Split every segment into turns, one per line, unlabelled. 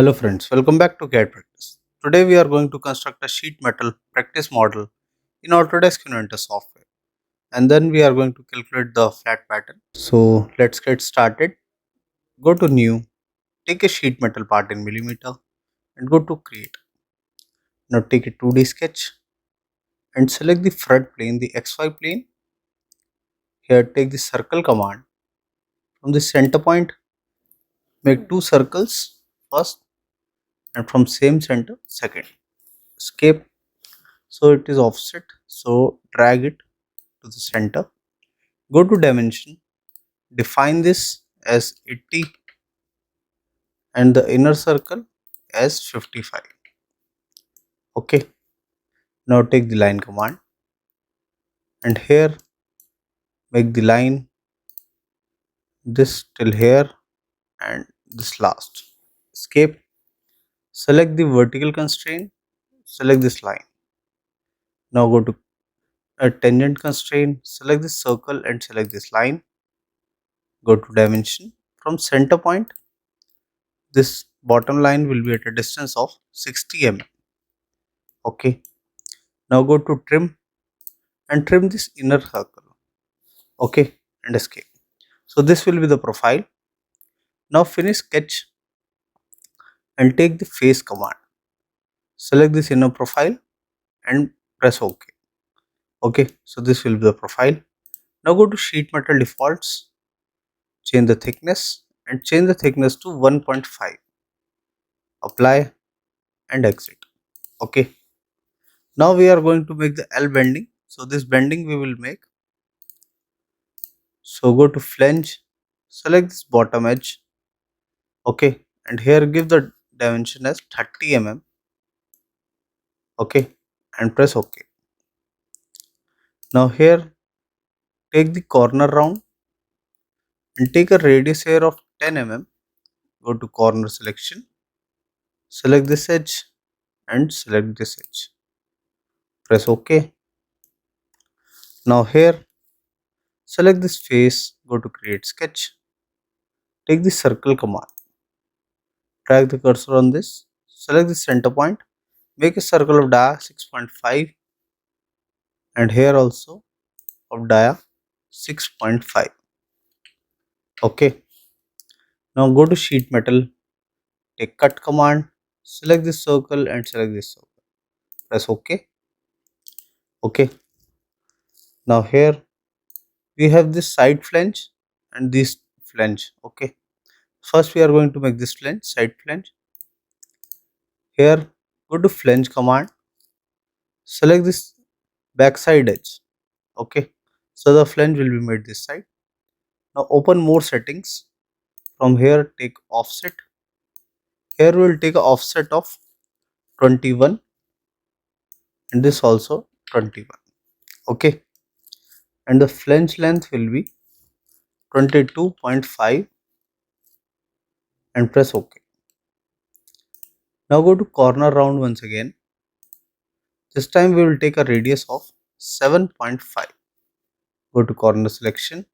Hello friends, welcome back to CAD Practice. Today we are going to construct a sheet metal practice model in Autodesk Inventor software, and then we are going to calculate the flat pattern. So let's get started. Go to new, take a sheet metal part in millimeter and go to create. Now take a 2D sketch and select the front plane, the XY plane. Here take the circle command. From the center point make two circles first and from same center second. Escape. So it is offset, so drag it to the center. Go to dimension, define this as 80 and the inner circle as 55. Okay, now take the line command and here make the line this till here and this last. Escape, select the vertical constraint, select this line. Now go to a tangent constraint, select this circle and select this line. Go to dimension, from center point this bottom line will be at a distance of 60 mm. Okay, now go to trim and trim this inner circle. Okay, and escape. So this will be the profile. Now finish sketch and take the face command. Select this inner profile and press OK. Okay, so this will be the profile. Now go to sheet metal defaults, change the thickness and change the thickness to 1.5. Apply and exit. Okay, now we are going to make the L bending. So this bending we will make. So go to flange, select this bottom edge. Okay, and here give the dimension as 30 mm. Okay, and press OK. Now here take the corner round and take a radius here of 10 mm. Go to corner selection, select this edge and select this edge. Press OK. Now here select this face, go to create sketch. Take the circle command, drag the cursor on this, select the center point, make a circle of dia 6.5 and here also of dia 6.5. Okay, now go to sheet metal, take cut command, select this circle and select this circle. Press OK. Okay, now here we have this side flange and this flange. Okay, first we are going to make this flange, side flange. Here go to flange command, select this backside edge. Okay, so the flange will be made this side. Now open more settings. From here take offset. Here we will take an offset of 21 and this also 21. Okay, and the flange length will be 22.5 and press OK. Now go to corner round once again. This time we will take a radius of 7.5. Go to corner selection.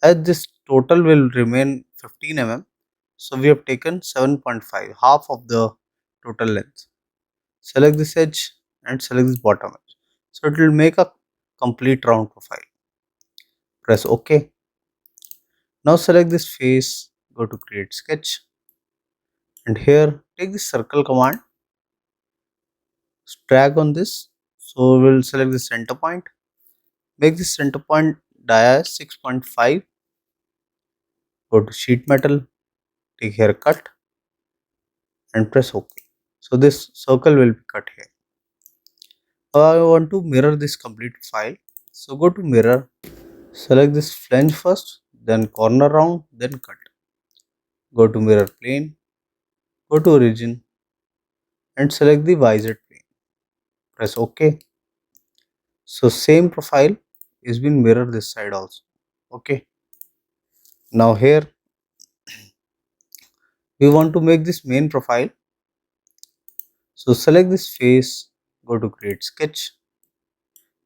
As this total will remain 15 mm, so we have taken 7.5, half of the total length. Select this edge and select this bottom edge. So it will make a complete round profile. Press OK. Now select this face, go to create sketch and here take the circle command, drag on this. So we will select the center point, make the center point dia 6.5. Go to sheet metal, take here cut and press OK. So this circle will be cut here. I want to mirror this complete file. So go to mirror, select this flange first, then corner round, then cut. Go to mirror plane, go to origin and select the YZ plane. Press OK. So same profile is been mirrored this side also. Okay. Now here we want to make this main profile. So select this face, go to create sketch.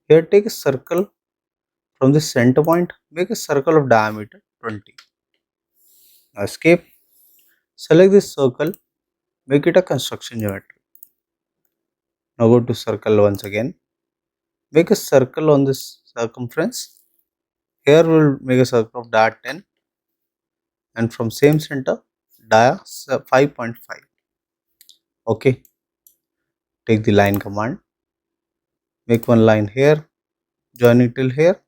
Here take a circle from the center point, make a circle of diameter 20. Now escape, select this circle Make it a construction geometry. Now go to circle once again. Make a circle on this circumference. Here we will make a circle of dia 10 and from same center dia 5.5. Okay, take the line command. Make one line here, join it till here,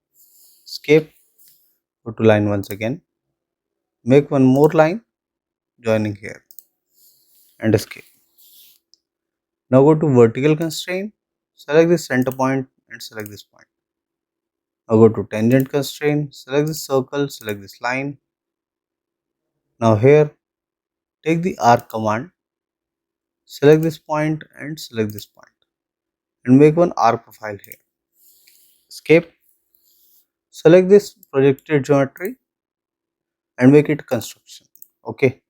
escape, go to line once again. Make one more line, joining here and escape. Now go to vertical constraint, select this center point and select this point. Now go to tangent constraint, select this circle, select this line. Now here, take the arc command, select this point and select this point and make one arc profile here. Escape, select this projected geometry and make it construction. Okay.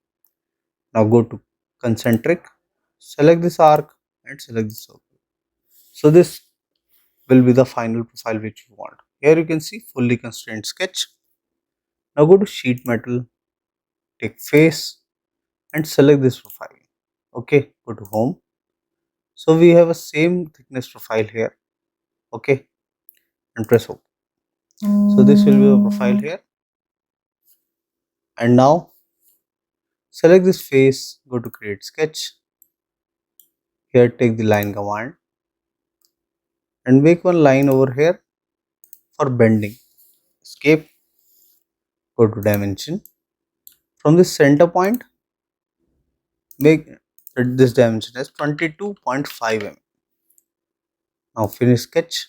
Now go to concentric, select this arc and select this circle. So this will be the final profile which you want. Here you can see fully constrained sketch. Now go to sheet metal, take face and select this profile. Okay, go to home. So we have a same thickness profile here. Okay, and press OK. So this will be a profile here. And now select this face, go to create sketch. Here take the line command and make one line over here for bending. Escape, go to dimension. From this center point, make this dimension as 22.5 mm. Now finish sketch.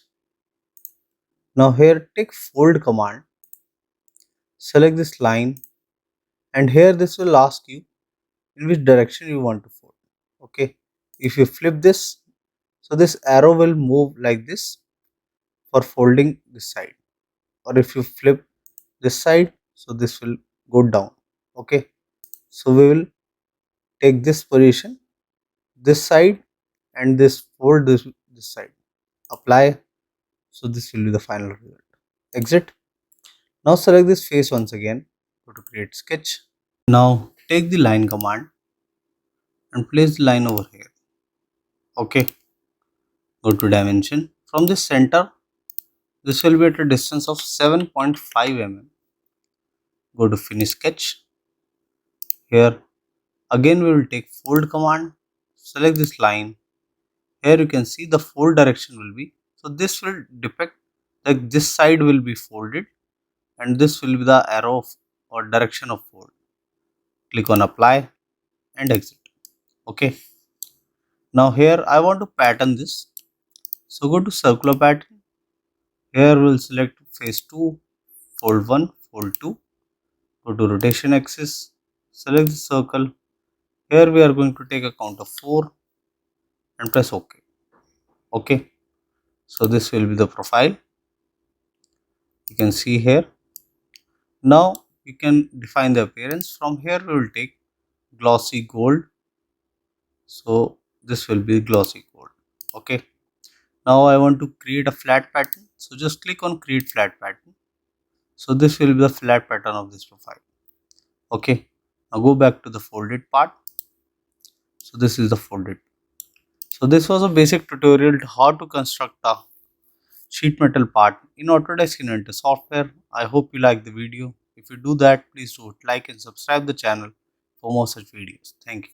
Now here take fold command, select this line and here this will ask you in which direction you want to fold. Okay, if you flip this, so this arrow will move like this for folding this side, or if you flip this side, so this will go down. Okay, so we will take this position, this side and this fold this side, apply. So this will be the final result. Exit. Now select this face once again, go to create sketch. Now take the line command and place the line over here. Okay, go to dimension. From this center, this will be at a distance of 7.5 mm. Go to finish sketch. Here again we will take fold command, select this line. Here you can see the fold direction will be, so this will depict that this side will be folded and this will be the arrow of, or direction of fold. Click on apply and exit. Okay, now here I want to pattern this, so go to circular pattern. Here we will select face 2, fold 1, fold 2, go to rotation axis, select the circle. Here we are going to take a count of 4 and press OK. Okay, so this will be the profile. You can see here. Now you can define the appearance. From here we will take glossy gold. So this will be glossy gold. Okay, now I want to create a flat pattern. So just click on create flat pattern. So this will be the flat pattern of this profile. Okay, now go back to the folded part. So this is the folded. So this was a basic tutorial to how to construct a sheet metal part in Autodesk Inventor software. I hope you like the video. If you do that, please do like and subscribe the channel for more such videos. Thank you.